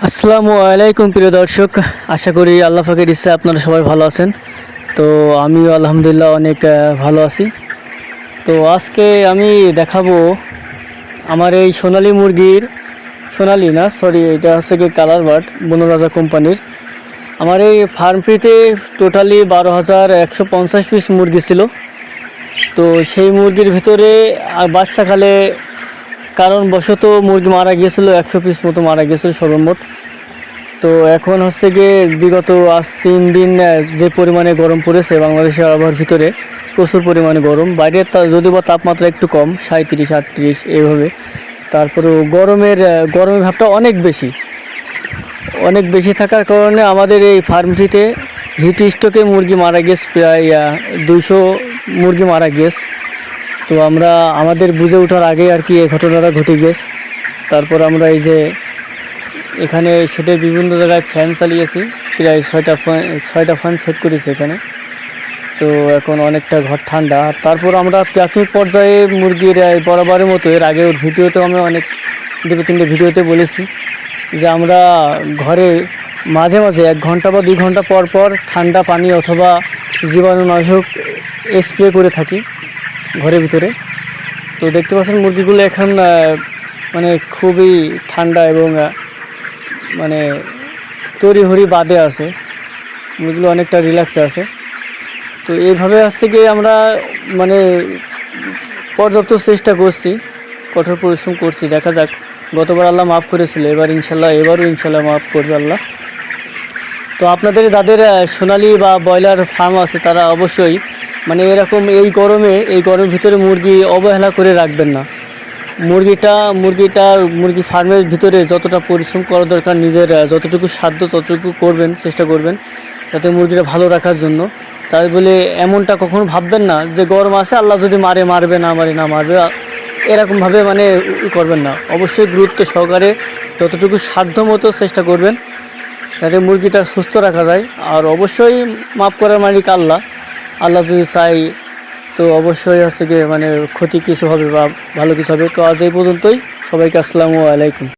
আসসালামু আলাইকুম প্রিয় দর্শক, আশা করি আল্লাহ পাকের ইচ্ছায় আপনারা সবাই ভালো আছেন। তো আমিও আলহামদুলিল্লাহ অনেক ভালো আছি। তো আজকে আমি দেখাবো আমার এই সোনালী মুরগির, সোনালী না সরি, এটা হচ্ছে কি কালার বার্ড, বনরাজা কোম্পানির। আমার এই ফার্মটিতে টোটালি 12,150 পিস মুরগি ছিল। তো সেই মুরগির ভিতরে বাচ্চাকালে কারণবশত মুরগি মারা গিয়েছিল, 100 পিস মতো মারা গিয়েছিল সর্বমোট। তো এখন হচ্ছে গিয়ে বিগত আজ 3 দিন যে পরিমাণে গরম পড়েছে বাংলাদেশের আবহাওয়ার ভিতরে, প্রচুর পরিমাণে গরম। বাইরে যদিও বা তাপমাত্রা একটু কম, 37-38 এইভাবে, তারপরেও গরমের ভাবটা অনেক বেশি থাকার কারণে আমাদের এই ফার্মটিতে হিট স্ট্রোকে মুরগি মারা গেছে, প্রায় 200 মুরগি মারা গেছে। তো আমরা আমাদের বুঝে ওঠার আগে আর কি এই ঘটনাটা ঘটে গেছে। তারপর আমরা এই যে এখানে সেটে বিভিন্ন জায়গায় ফ্যান চালিয়েছি, প্রায় 6টা ফ্যান সেট করেছি এখানে। তো এখন অনেকটা ঘর ঠান্ডা। তারপর আমরা প্রাথমিক পর্যায়ে মুরগির বরাবরের মতো এর আগের ভিডিওতেও আমি অনেক 2-3টে ভিডিওতে বলেছি যে আমরা ঘরে মাঝে মাঝে 1 ঘন্টা বা 2 ঘন্টা পর পর ঠান্ডা পানি অথবা জীবাণুনাশক স্প্রে করে থাকি ঘরের ভিতরে। তো দেখতে পাচ্ছেন মুরগিগুলো এখন মানে খুবই ঠান্ডা এবং মানে তড়িঘড়ি বাদে আছে, মুরগিগুলো অনেকটা রিল্যাক্সে আছে। তো এইভাবে আসছে গিয়ে আমরা মানে পর্যাপ্ত চেষ্টা করছি, কঠোর পরিশ্রম করছি। দেখা যাক, গতবার আল্লাহ মাফ করেছিল, এবারও ইনশাল্লাহ মাফ করবে আল্লাহ। তো আপনাদের যাদের সোনালি বা ব্রয়লার ফার্ম আছে তারা অবশ্যই মানে এরকম এই গরমের ভিতরে মুরগি অবহেলা করে রাখবেন না। মুরগি ফার্মের ভিতরে যতটা পরিশ্রম করা দরকার, নিজের যতটুকু সাধ্য ততটুকু চেষ্টা করবেন যাতে মুরগিটা ভালো রাখার জন্য। তাই বলে এমনটা কখনো ভাববেন না যে গরম আছে, আল্লাহ যদি মারবে না মারবে, এরকমভাবে মানে করবেন না। অবশ্যই গুরুত্ব সহকারে যতটুকু সাধ্য মতো চেষ্টা করবেন যাতে মুরগিটা সুস্থ রাখা যায়। আর অবশ্যই মাফ করার মালিক আল্লাহ যদি চাই তো অবশ্যই হচ্ছে গিয়ে মানে ক্ষতি কিছু হবে বা ভালো কিছু হবে। তো আজ এই পর্যন্তই, সবাইকে আসসালামু আলাইকুম।